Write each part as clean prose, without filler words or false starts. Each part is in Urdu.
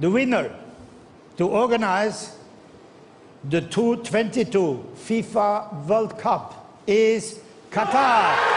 The winner to organize the 2022 FIFA World Cup is Qatar.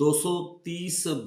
230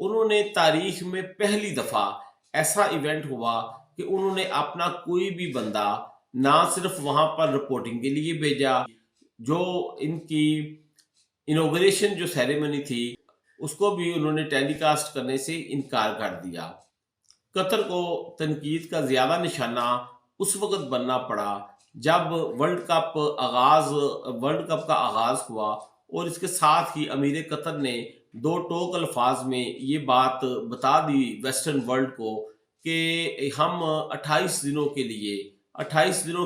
انہوں نے تاریخ میں پہلی دفعہ ایسا ایونٹ ہوا کہ انہوں نے اپنا کوئی بھی بندہ نہ صرف وہاں پر رپورٹنگ کے لیے بھیجا، جو ان کی انوگریشن جو سیریمنی تھی اس کو بھی انہوں نے ٹیلی کاسٹ کرنے سے انکار کر دیا۔ قطر کو تنقید کا زیادہ نشانہ اس وقت بننا پڑا جب ورلڈ کپ کا آغاز ہوا، اور اس کے ساتھ ہی امیر قطر نے دو ٹوک الفاظ میں یہ بات بتا دی ویسٹرن ورلڈ کو کہ ہم 28 دنوں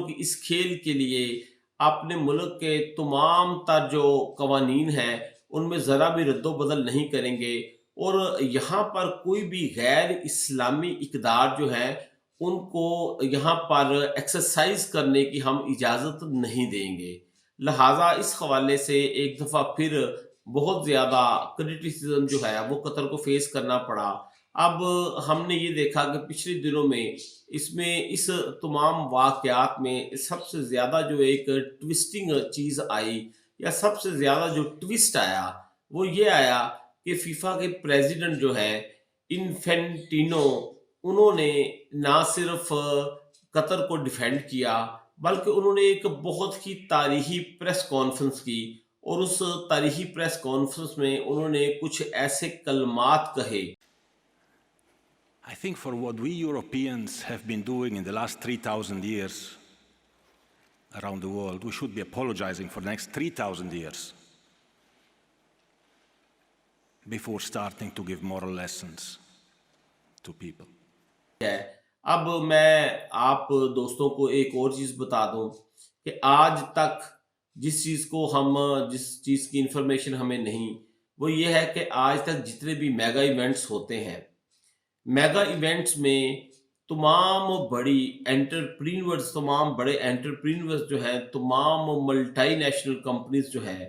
کی اس کھیل کے لیے اپنے ملک کے تمام تر جو قوانین ہیں ان میں ذرا بھی رد و بدل نہیں کریں گے، اور یہاں پر کوئی بھی غیر اسلامی اقدار جو ہے ان کو یہاں پر ایکسرسائز کرنے کی ہم اجازت نہیں دیں گے۔ لہٰذا اس حوالے سے ایک دفعہ پھر بہت زیادہ کرٹیسزم جو ہے وہ قطر کو فیس کرنا پڑا۔ اب ہم نے یہ دیکھا کہ پچھلے دنوں میں اس تمام واقعات میں سب سے زیادہ جو ایک ٹوسٹنگ چیز آئی، یا سب سے زیادہ جو ٹوسٹ آیا وہ یہ آیا کہ فیفا کے پریزیڈنٹ جو ہے انفینٹینو، انہوں نے نہ صرف قطر کو ڈیفینڈ کیا بلکہ انہوں نے ایک بہت ہی تاریخی پریس کانفرنس کی، اور اس تاریخی پریس کانفرنس میں انہوں نے کچھ ایسے کلمات کہے۔ I think for what we Europeans have been doing in the last 3,000 years around the world, we should be apologizing for the next 3,000 years before starting to give moral lessons to people. اب میں آپ دوستوں کو ایک اور چیز بتا دوں کہ آج تک جس چیز کی انفارمیشن ہمیں نہیں، وہ یہ ہے کہ آج تک جتنے بھی میگا ایونٹس ہوتے ہیں، میگا ایونٹس میں تمام بڑے انٹرپرینورز جو ہیں، تمام ملٹی نیشنل کمپنیز جو ہیں،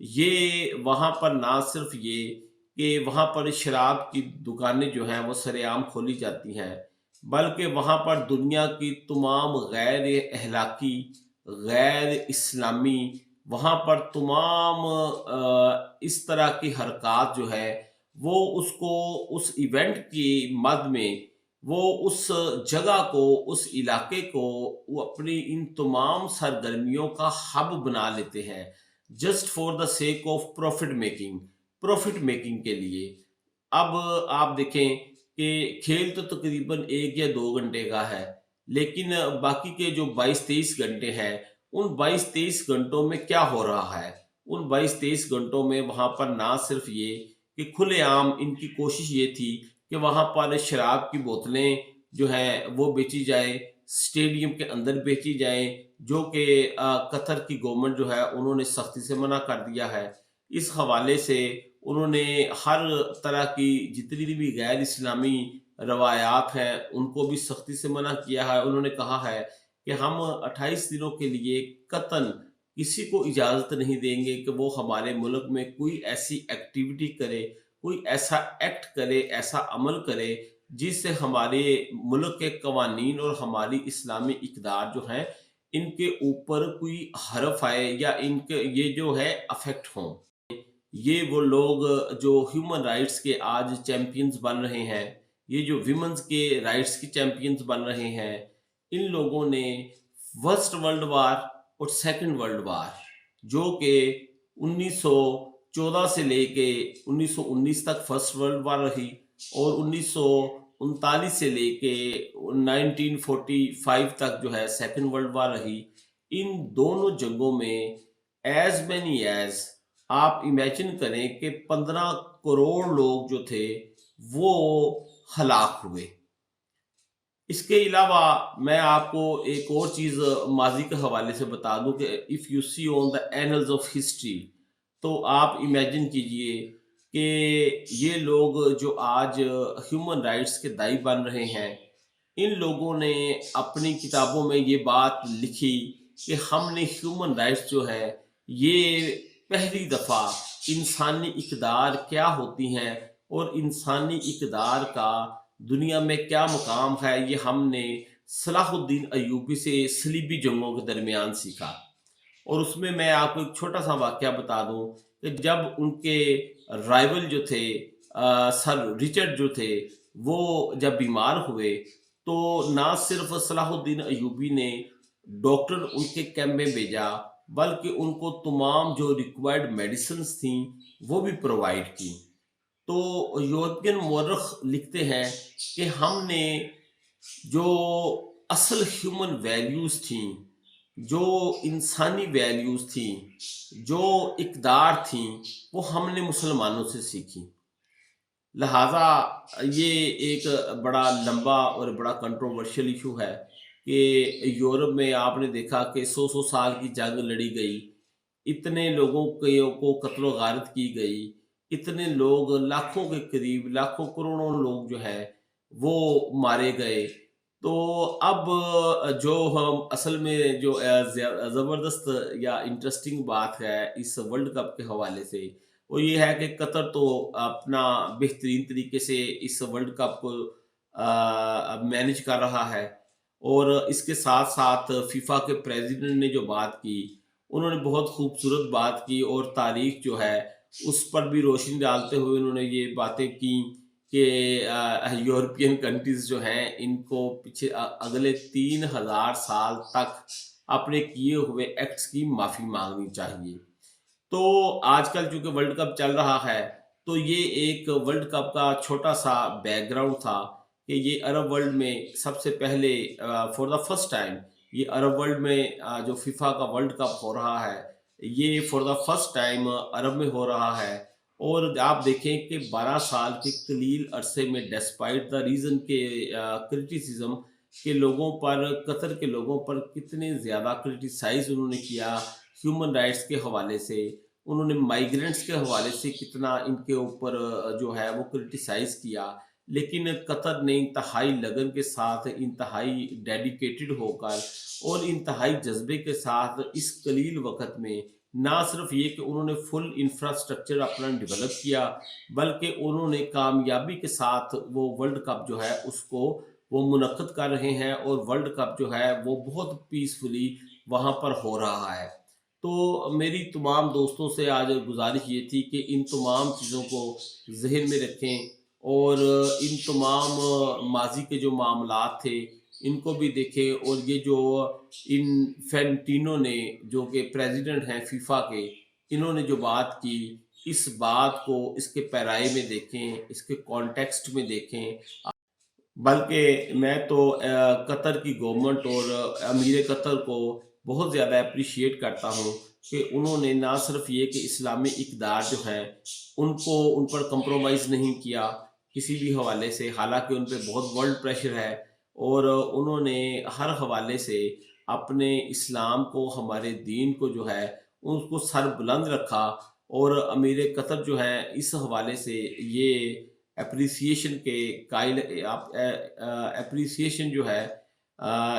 یہ وہاں پر نہ صرف یہ کہ وہاں پر شراب کی دکانیں جو ہیں وہ سرے عام کھولی جاتی ہیں، بلکہ وہاں پر دنیا کی تمام غیر اخلاقی، غیر اسلامی، وہاں پر تمام اس طرح کی حرکات جو ہے وہ اس ایونٹ کی مد میں وہ اس جگہ کو، اس علاقے کو وہ اپنی ان تمام سرگرمیوں کا ہب بنا لیتے ہیں، just for the sake of profit making کے لیے۔ اب آپ دیکھیں کہ کھیل تو تقریباً 1 یا 2 گھنٹے کا ہے، لیکن باقی کے جو 22-23 گھنٹے ہیں، ان 22-23 گھنٹوں میں کیا ہو رہا ہے؟ ان 22-23 گھنٹوں میں وہاں پر نہ صرف یہ کہ کھلے عام ان کی کوشش یہ تھی کہ وہاں پر شراب کی بوتلیں جو ہیں وہ بیچی جائیں، اسٹیڈیم کے اندر بیچی جائیں، جو کہ قطر کی گورنمنٹ جو ہے انہوں نے سختی سے منع کر دیا ہے۔ اس حوالے سے انہوں نے ہر طرح کی جتنی بھی غیر اسلامی روایات ہیں ان کو بھی سختی سے منع کیا ہے۔ انہوں نے کہا ہے کہ ہم 28 دنوں کے لیے قطعاً کسی کو اجازت نہیں دیں گے کہ وہ ہمارے ملک میں کوئی ایسی ایکٹیویٹی کرے، کوئی ایسا ایکٹ کرے، ایسا عمل کرے جس سے ہمارے ملک کے قوانین اور ہماری اسلامی اقدار جو ہیں ان کے اوپر کوئی حرف آئے، یا ان کے یہ جو ہے افیکٹ ہوں۔ یہ وہ لوگ جو ہیومن رائٹس کے آج چیمپئنز بن رہے ہیں، یہ جو ویمنز کے رائٹس کی چیمپئنز بن رہے ہیں، ان لوگوں نے فرسٹ ورلڈ وار اور سیکنڈ ورلڈ وار، جو کہ 1914 سے لے کے 1919 تک فرسٹ ورلڈ وار رہی، اور 1939 سے لے کے 1945 تک جو ہے سیکنڈ ورلڈ وار رہی، ان دونوں جنگوں میں ایز مینی ایز آپ امیجن کریں کہ 15 کروڑ لوگ جو تھے وہ ہلاک ہوئے۔ اس کے علاوہ میں آپ کو ایک اور چیز ماضی کے حوالے سے بتا دوں کہ if you see on the annals of history, تو آپ امیجن کیجئے کہ یہ لوگ جو آج ہیومن رائٹس کے دائی بن رہے ہیں، ان لوگوں نے اپنی کتابوں میں یہ بات لکھی کہ ہم نے ہیومن رائٹس جو ہے یہ پہلی دفعہ انسانی اقدار کیا ہوتی ہیں اور انسانی اقدار کا دنیا میں کیا مقام ہے، یہ ہم نے صلاح الدین ایوبی سے صلیبی جنگوں کے درمیان سیکھا۔ اور اس میں آپ کو ایک چھوٹا سا واقعہ بتا دوں کہ جب ان کے رائول جو تھے سر رچرڈ جو تھے وہ جب بیمار ہوئے تو نہ صرف صلاح الدین ایوبی نے ڈاکٹر ان کے کیمپ میں بھیجا بلکہ ان کو تمام جو ریکوائرڈ میڈیسنز تھیں وہ بھی پرووائڈ کی. تو یورپین مورخ لکھتے ہیں کہ ہم نے جو اصل ہیومن ویلیوز تھیں، جو انسانی ویلیوز تھیں، جو اقدار تھیں، وہ ہم نے مسلمانوں سے سیکھی. لہٰذا یہ ایک بڑا لمبا اور بڑا کنٹروورشل ایشو ہے کہ یورپ میں آپ نے دیکھا کہ 100 سال کی جنگ لڑی گئی، اتنے لوگوں کو قتل و غارت کی گئی، اتنے لوگ لاکھوں کے قریب لاکھوں کروڑوں لوگ جو ہے وہ مارے گئے. تو اب جو ہم اصل میں جو زبردست یا انٹرسٹنگ بات ہے اس ورلڈ کپ کے حوالے سے وہ یہ ہے کہ قطر تو اپنا بہترین طریقے سے اس ورلڈ کپ کو مینج کر رہا ہے. اور اس کے ساتھ ساتھ فیفا کے پریزیڈنٹ نے جو بات کی انہوں نے بہت خوبصورت بات کی اور تاریخ جو ہے اس پر بھی روشنی ڈالتے ہوئے انہوں نے یہ باتیں کی کہ یورپین کنٹریز جو ہیں ان کو پیچھے اگلے 3000 سال تک اپنے کیے ہوئے ایکٹس کی معافی مانگنی چاہیے. تو آج کل چونکہ ورلڈ کپ چل رہا ہے تو یہ ایک ورلڈ کپ کا چھوٹا سا بیک گراؤنڈ تھا کہ یہ عرب ورلڈ میں سب سے پہلے فار دا فرسٹ ٹائم یہ عرب ورلڈ میں جو فیفا کا ورلڈ کپ ہو رہا ہے یہ فار دا فرسٹ ٹائم عرب میں ہو رہا ہے. اور آپ دیکھیں کہ 12 سال کے قلیل عرصے میں ڈیسپائٹ دا ریزن کے کرٹیسزم کے لوگوں پر قطر کے لوگوں پر کتنے زیادہ کرٹیسائز انہوں نے کیا ہیومن رائٹس کے حوالے سے، انہوں نے مائیگرنٹس کے حوالے سے کتنا ان کے اوپر جو ہے وہ کرٹیسائز کیا، لیکن قطر نے انتہائی لگن کے ساتھ انتہائی ڈیڈیکیٹڈ ہو کر اور انتہائی جذبے کے ساتھ اس قلیل وقت میں نہ صرف یہ کہ انہوں نے فل انفراسٹرکچر اپنا ڈیولپ کیا بلکہ انہوں نے کامیابی کے ساتھ وہ ورلڈ کپ جو ہے اس کو وہ منعقد کر رہے ہیں اور ورلڈ کپ جو ہے وہ بہت پیسفلی وہاں پر ہو رہا ہے. تو میری تمام دوستوں سے آج گزارش یہ تھی کہ ان تمام چیزوں کو ذہن میں رکھیں اور ان تمام ماضی کے جو معاملات تھے ان کو بھی دیکھیں. اور یہ جو انفینٹینو نے جو کہ پریزیڈنٹ ہیں فیفا کے انہوں نے جو بات کی اس بات کو اس کے پیرائی میں دیکھیں، اس کے کانٹیکسٹ میں دیکھیں. بلکہ میں تو قطر کی گورنمنٹ اور امیر قطر کو بہت زیادہ اپریشیٹ کرتا ہوں کہ انہوں نے نہ صرف یہ کہ اسلامی اقدار جو ہیں ان پر کمپرومائز نہیں کیا کسی بھی حوالے سے، حالانکہ ان پہ بہت ورلڈ پریشر ہے، اور انہوں نے ہر حوالے سے اپنے اسلام کو ہمارے دین کو جو ہے اس کو سر بلند رکھا. اور امیر قطر جو ہے اس حوالے سے یہ اپریسیشن کے قائل اپریسیشن جو ہے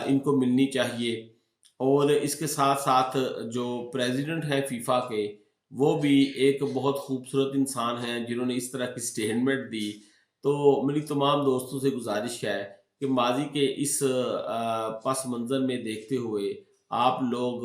ان کو ملنی چاہیے. اور اس کے ساتھ ساتھ جو پریزیڈنٹ ہیں فیفا کے وہ بھی ایک بہت خوبصورت انسان ہیں جنہوں نے اس طرح کی سٹیٹمنٹ دی. تو میری تمام دوستوں سے گزارش ہے کہ ماضی کے اس پس منظر میں دیکھتے ہوئے آپ لوگ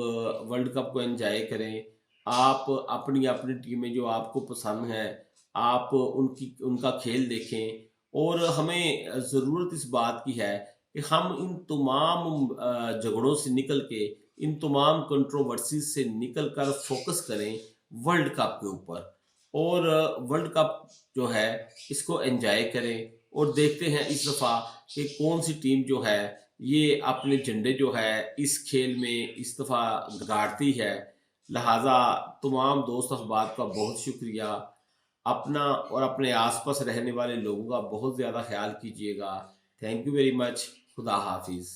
ورلڈ کپ کو انجوائے کریں. آپ اپنی اپنی ٹیمیں جو آپ کو پسند ہیں آپ ان کا کھیل دیکھیں. اور ہمیں ضرورت اس بات کی ہے کہ ہم ان تمام جھگڑوں سے نکل کے ان تمام کنٹروورسیز سے نکل کر فوکس کریں ورلڈ کپ کے اوپر، اور ورلڈ کپ جو ہے اس کو انجوائے کریں. اور دیکھتے ہیں اس دفعہ کہ کون سی ٹیم جو ہے یہ اپنے جھنڈے جو ہے اس کھیل میں اس دفعہ گاڑتی ہے. لہٰذا تمام دوست احباب کا بہت شکریہ. اپنا اور اپنے آس پاس رہنے والے لوگوں کا بہت زیادہ خیال کیجیے گا. Thank you very much. خدا حافظ.